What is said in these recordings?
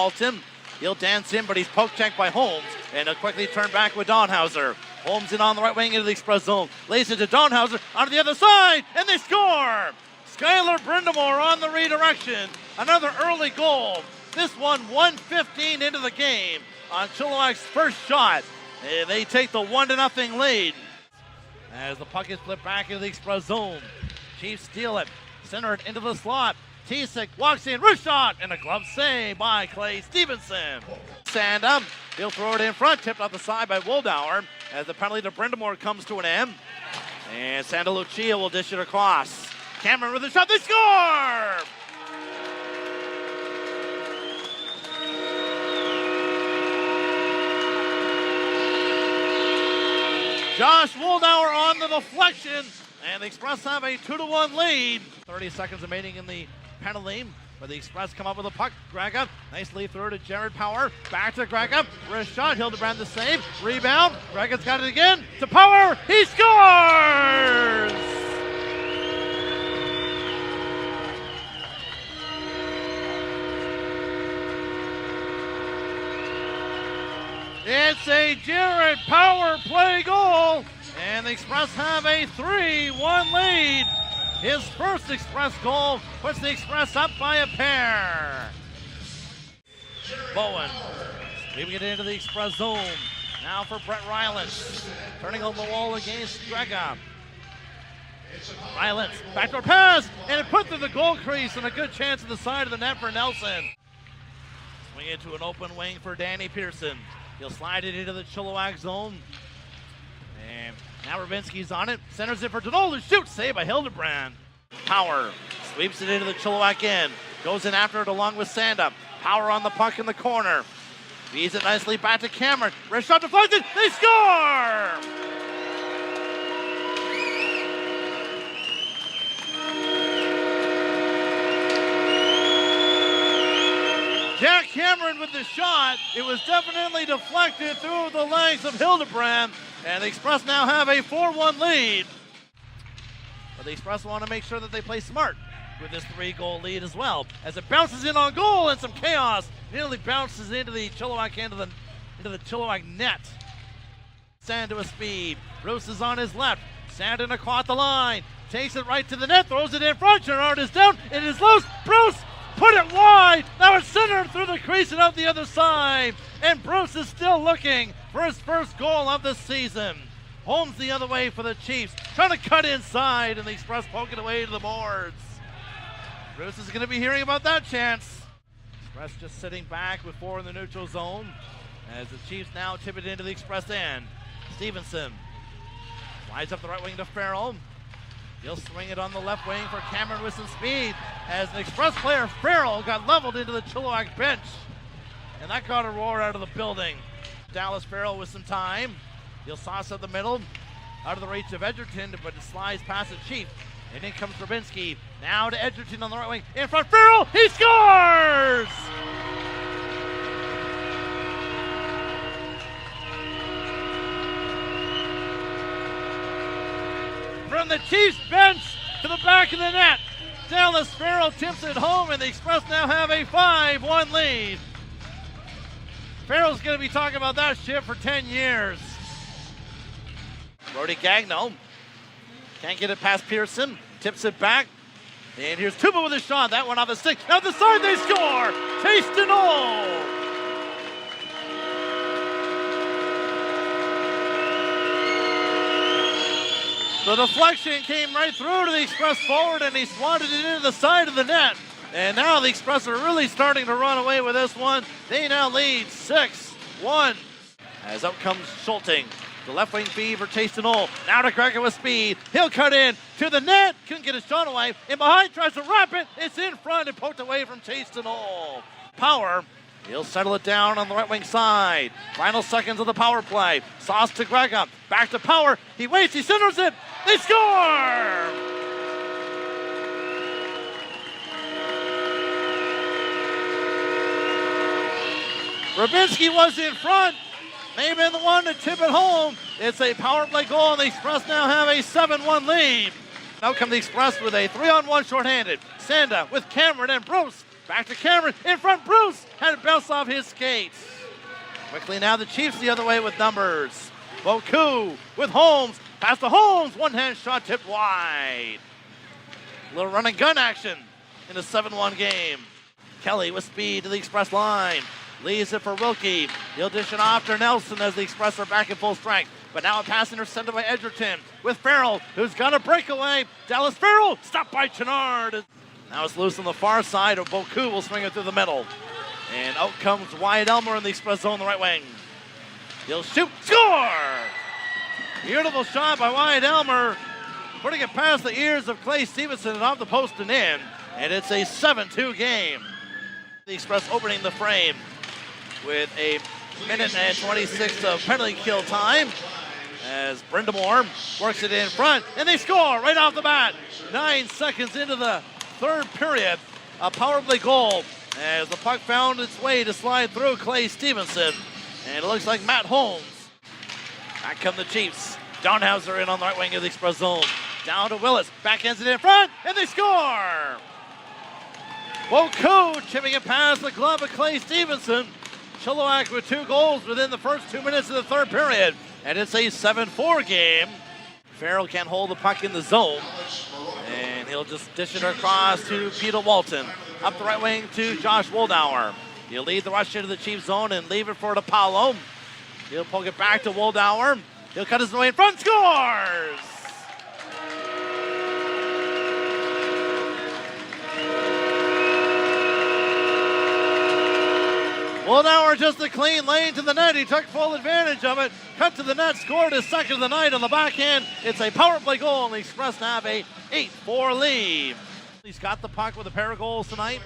Walton. He'll dance in, but he's poke checked by Holmes. And he'll quickly turn back with Donhauser. Holmes in on the right wing into the express zone. Lays it to Donhauser onto the other side, and they score! Skylar Brindamore on the redirection. Another early goal. This one 1:15 into the game on Chilliwack's first shot. And they take the 1-0 lead. As the puck is flipped back into the express zone. Chiefs steal it. Center it into the slot. Tiesic walks in, wrist shot, and a glove save by Clay Stevenson. Sanda, he'll throw it in front, tipped off the side by Wildauer as the penalty to Brindamore comes to an end. And Santa Lucia will dish it across. Cameron with a shot, they score! Josh Wildauer on the deflection, and the Express have a 2-1 lead. 30 seconds remaining in the penalty, but the Express come up with a puck. Grega, nicely through to Jared Power. Back to Grega, wrist shot, Hildebrand the save. Rebound, Grega's got it again. To Power, he scores! It's a Jared Power play goal, and the Express have a 3-1 lead. His first Express goal puts the Express up by a pair. Bowen leaving it into the Express zone. Now for Brett Rylance. Turning on the wall against Grega. Rylance, backdoor pass, and it put through the goal crease, and a good chance at the side of the net for Nelson. Swing it to an open wing for Danny Pearson. He'll slide it into the Chilliwack zone. And now Rubinski's on it. Centers it for Denola. Shoots. Save by Hildebrand. Power sweeps it into the Chilliwack end. Goes in after it along with Sanda. Power on the puck in the corner. Feeds it nicely back to Cameron. Wrist shot deflected. They score! Jack Cameron with the shot. It was definitely deflected through the legs of Hildebrand, and the Express now have a 4-1 lead. But the Express want to make sure that they play smart with this 3-goal lead as well, as it bounces in on goal and some chaos. Nearly bounces into the Chilliwack into the Chilliwack net. Sand to a speed. Bruce is on his left. Sand in across the line. Takes it right to the net. Throws it in front. Gerard is down. It is loose. Bruce put it wide. Now it's centered through the crease and out the other side. And Bruce is still looking for his first goal of the season. Holmes the other way for the Chiefs. Trying to cut inside, and the Express poke it away to the boards. Bruce is going to be hearing about that chance. Express just sitting back with 4 in the neutral zone. As the Chiefs now tip it into the Express end. Stevenson slides up the right wing to Farrell. He'll swing it on the left wing for Cameron with some speed. As an Express player, Farrell, got leveled into the Chilliwack bench. And that got a roar out of the building. Dallas Farrell with some time. He'll sauce up the middle. Out of the reach of Edgerton, but it slides past the Chief. And in comes Rubinski. Now to Edgerton on the right wing. In front, Farrell, he scores! From the Chiefs bench to the back of the net. Dallas Farrell tips it home, and the Express now have a 5-1 lead. Farrell's going to be talking about that shit for 10 years. Brody Gagno can't get it past Pearson. Tips it back. And here's Tuba with a shot. That one off the stick. Out the side, they score! Taste and all! The deflection came right through to the Express forward, and he swatted it into the side of the net. And now the Express are really starting to run away with this one. They now lead 6-1. As out comes Schulting. The left wing feed for Chaston-Ole. Now to Greger with speed. He'll cut in to the net. Couldn't get his shot away. In behind, tries to wrap it. It's in front and poked away from Chaston-Ole. Power. He'll settle it down on the right wing side. Final seconds of the power play. Sauce to Grega. Back to Power. He waits. He centers it. They score! Rubinski was in front. May have been the one to tip it home. It's a power play goal, and the Express now have a 7-1 lead. Now come the Express with a 3-on-1 shorthanded. Sanda with Cameron and Bruce. Back to Cameron. In front, Bruce had it bounce off his skates. Quickly now the Chiefs the other way with numbers. Boku with Holmes. Pass to Holmes. One-hand shot tipped wide. Little run and gun action in a 7-1 game. Kelly with speed to the express line. Leaves it for Wilkie. He'll dish it off to Nelson as the Express are back in full strength. But now a pass intercepted by Edgerton with Farrell, who's got a breakaway. Dallas Farrell, stopped by Chenard. Now it's loose on the far side. Boku will swing it through the middle. And out comes Wildauer in the Express zone, the right wing. He'll shoot, score! Beautiful shot by Wildauer, putting it past the ears of Clay Stevenson and off the post and in. And it's a 7-2 game. The Express opening the frame with a minute and 26 of penalty kill time as Brindamore works it in front, and they score right off the bat. 9 seconds into the third period, a power play goal as the puck found its way to slide through Clay Stevenson, and it looks like Matt Holmes. Back come the Chiefs. Downhauser in on the right wing of the Express zone. Down to Willis, backhands it in front, and they score! Boku chipping it past the glove of Clay Stevenson. Chilliwack with 2 goals within the first 2 minutes of the third period. And it's a 7-4 game. Farrell can't hold the puck in the zone. And he'll just dish it across to Peter Walton. Up the right wing to Josh Wildauer. He'll lead the rush into the Chiefs zone and leave it for DePaulo. He'll poke it back to Wildauer. He'll cut his way in front, scores! Wildauer just a clean lane to the net. He took full advantage of it. Cut to the net, scored his second of the night on the backhand. It's a power play goal, and the Express have a 8-4 lead. He's got the puck with a pair of goals tonight.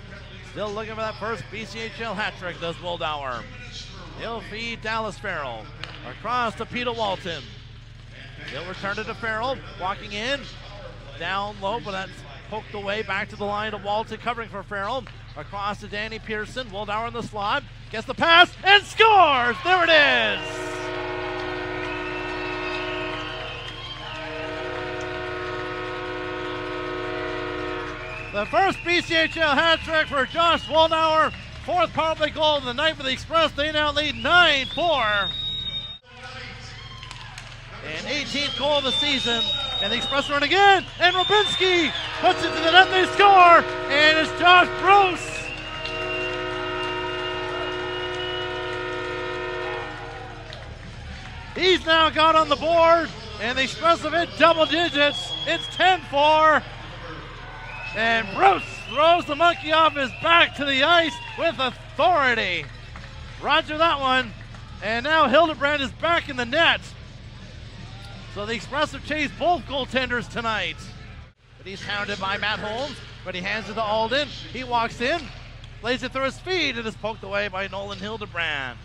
Still looking for that first BCHL hat trick, does Wildauer. He'll feed Dallas Farrell. Across to Peter Walton. He'll return it to Farrell. Walking in. Down low, but that's poked away back to the line of Walton, covering for Farrell. Across to Danny Pearson. Wildauer in the slot. Gets the pass and scores! There it is! The first BCHL hat trick for Josh Wildauer. 4th power play goal of the night for the Express. They now lead 9-4. And 18th goal of the season. And the Express run again. And Robinski puts it to the net. They score. And it's Josh Bruce. He's now got on the board. And the Express have hit double digits. It's 10-4. And Bruce throws the monkey off his back to the ice with authority. Roger that one. And now Hildebrand is back in the net. So the Express have chased both goaltenders tonight. But he's hounded by Matt Holmes, but he hands it to Alden. He walks in, lays it through his feet, and is poked away by Nolan Hildebrand,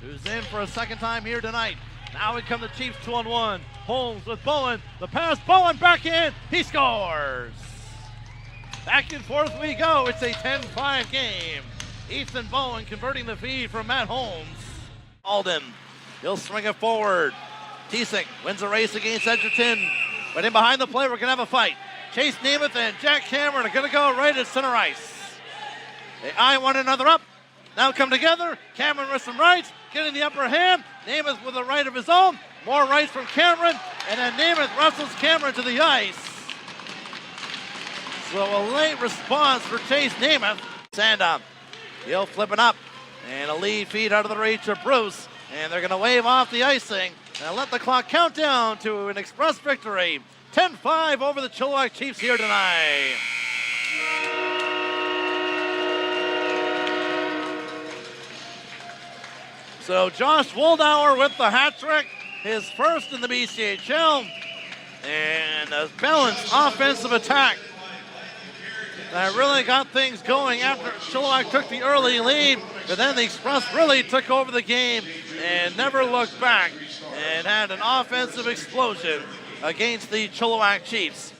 who's in for a second time here tonight. Now in come the Chiefs 2-on-1. Holmes with Bowen. The pass, Bowen back in. He scores. Back and forth we go. It's a 10-5 game. Ethan Bowen converting the feed from Matt Holmes. Alden, he'll swing it forward. Tiesek wins a race against Edgerton. But in behind the play, we're going to have a fight. Chase Nemeth and Jack Cameron are going to go right at center ice. They eye one another up. Now come together. Cameron with some rights, getting the upper hand. Nemeth with a right of his own. More rights from Cameron. And then Nemeth wrestles Cameron to the ice. So a late response for Chase Nemeth. Sanda, he'll flip it up. And a lead feed out of the reach of Bruce. And they're going to wave off the icing and let the clock count down to an Express victory. 10-5 over the Chilliwack Chiefs here tonight. So Josh Wildauer with the hat trick, his first in the BCHL, and a balanced offensive attack that really got things going after Chilliwack took the early lead, but then the Express really took over the game and never looked back and had an offensive explosion against the Chilliwack Chiefs.